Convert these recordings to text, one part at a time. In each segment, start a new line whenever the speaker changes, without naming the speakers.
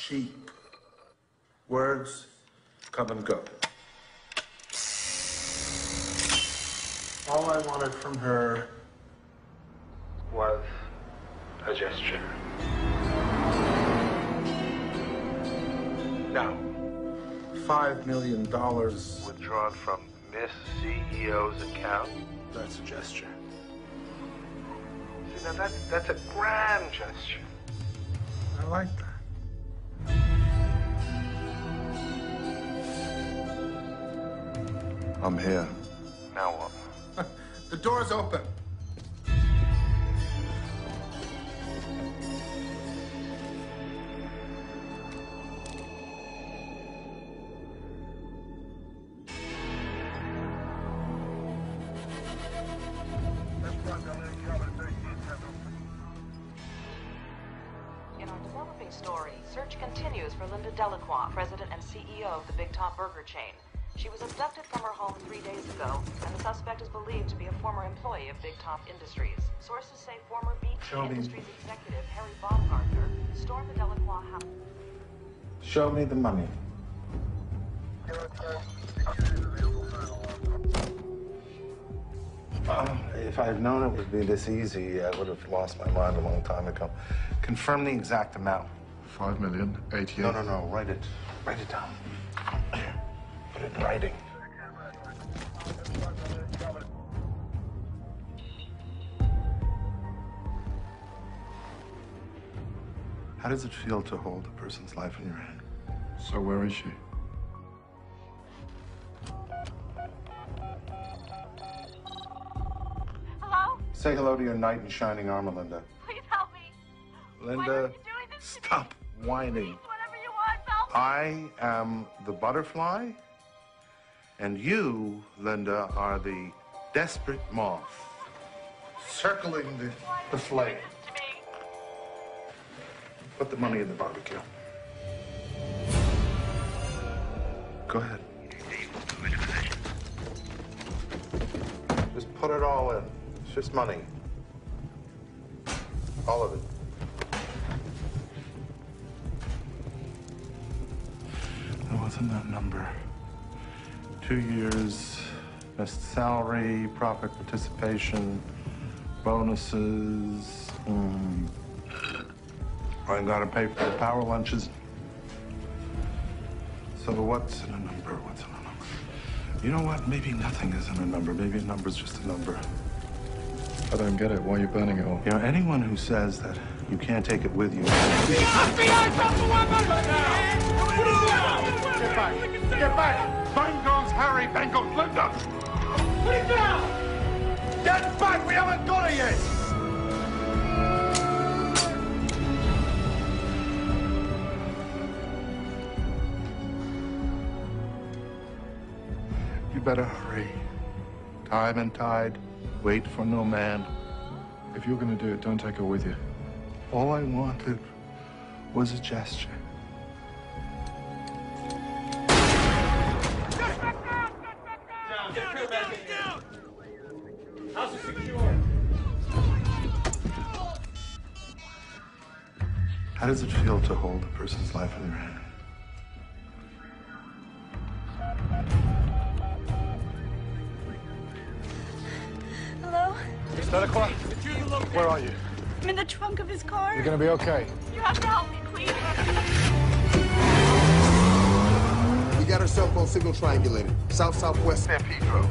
cheap. Words come and go. All I wanted from her was a gesture. Now, $5 million withdrawn from Miss CEO's account. That's a gesture. See, now that's a grand gesture. I like that.
I'm here.
Now what? The door's open.
In our developing story, search continues for Linda Delacroix, president and CEO of the Big Top Burger chain. She was abducted from her home 3 days ago, and the suspect is believed to be a former employee of Big Top Industries. Sources say former BT Industries executive Harry Baumgartner stormed the Delacroix house.
Show me the money. If I had known it would be this easy, I would have lost my mind a long time ago. Confirm the exact amount.
5,088.
No. Write it down. Here. Put it in writing. How does it feel to hold a person's life in your hand?
So where is she?
Hello?
Say hello to your knight in shining armor, Linda.
Please help me.
Linda,
Why are you doing this to me?
stop whining.
Please, whatever you want, help me.
I am the butterfly, and you, Linda, are the desperate moth circling the flame.
To me.
Put the money in the barbecue. Go ahead. Just put it all in. It's just money. All of it. Now, what's in that number? 2 years, best salary, profit participation, bonuses. I gotta pay for the power lunches. So what's in a number? What's in a number? You know what? Maybe nothing is in a number. Maybe a number's just a number.
I don't get it. Why are you burning it all?
You know, anyone who says that you can't take it with you.
FBI, drop the weapon!
Get back! Get back! Bangles, Harry! Bangles, Linda!
Put it down!
Get back! We haven't got it yet! You better hurry. Time and tide, wait for no man.
If you're going to do it, don't take her with you.
All I wanted was a gesture.
Down! House is secure.
How does it feel to hold a person's life in your hand?
Hello?
Miss Delacroix, where are you?
I'm in the trunk of his car.
You're going to be okay.
You have to help me, please.
We got our cell phone signal triangulated. South-southwest San Pedro.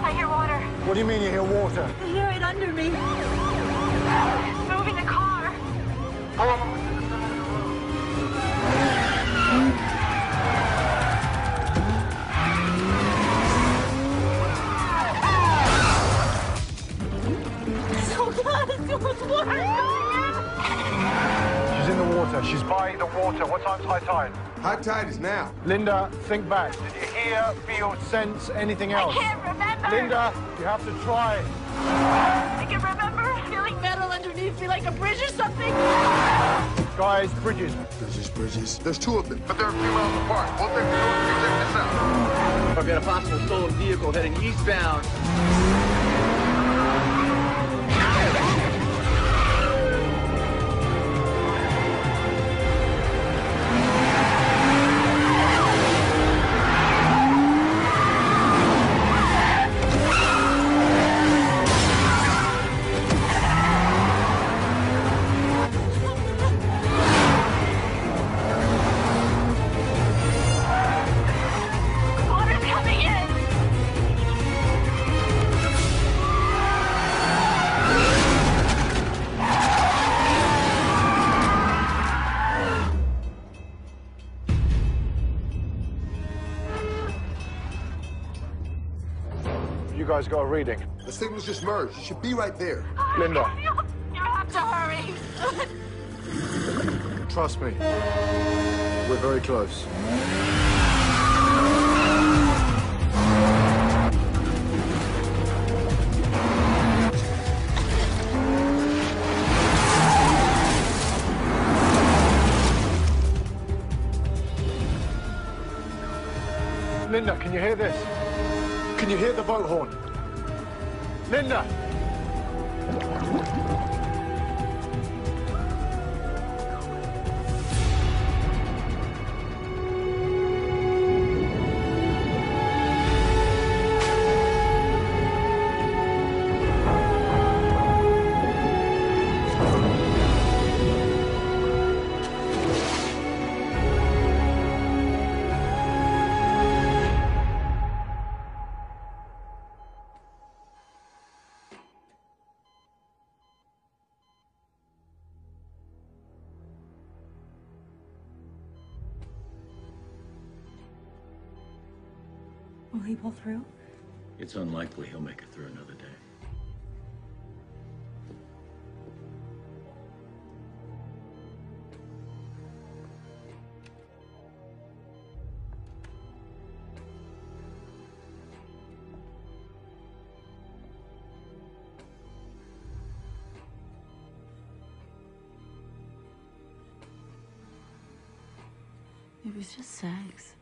I hear water.
What do you mean you hear water?
I hear it under me. It's moving the car. Oh God, it's so much water coming in.
She's in the water. She's by the water. What time's high tide?
High tide is now.
Linda, think back. Did you hear, feel, sense anything else?
I can't remember.
Linda, you have to try.
I can remember feeling like metal underneath me, like a bridge or something?
Guys, bridges.
Bridges. There's two of them, but they're a few miles apart. Both their doors. Check this out.
I've got a possible stolen vehicle heading eastbound.
You guys got a reading.
The signals just merged. You should be right there.
Linda.
You have to hurry.
Trust me. We're very close. Linda, can you hear this? Can you hear the boat horn? Linda!
Will he pull through?
It's unlikely he'll make it through another day.
It was just sex.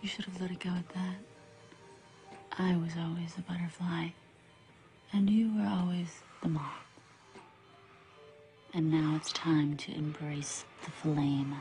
You should have let it go at that. I was always the butterfly, and you were always the moth. And now it's time to embrace the flame.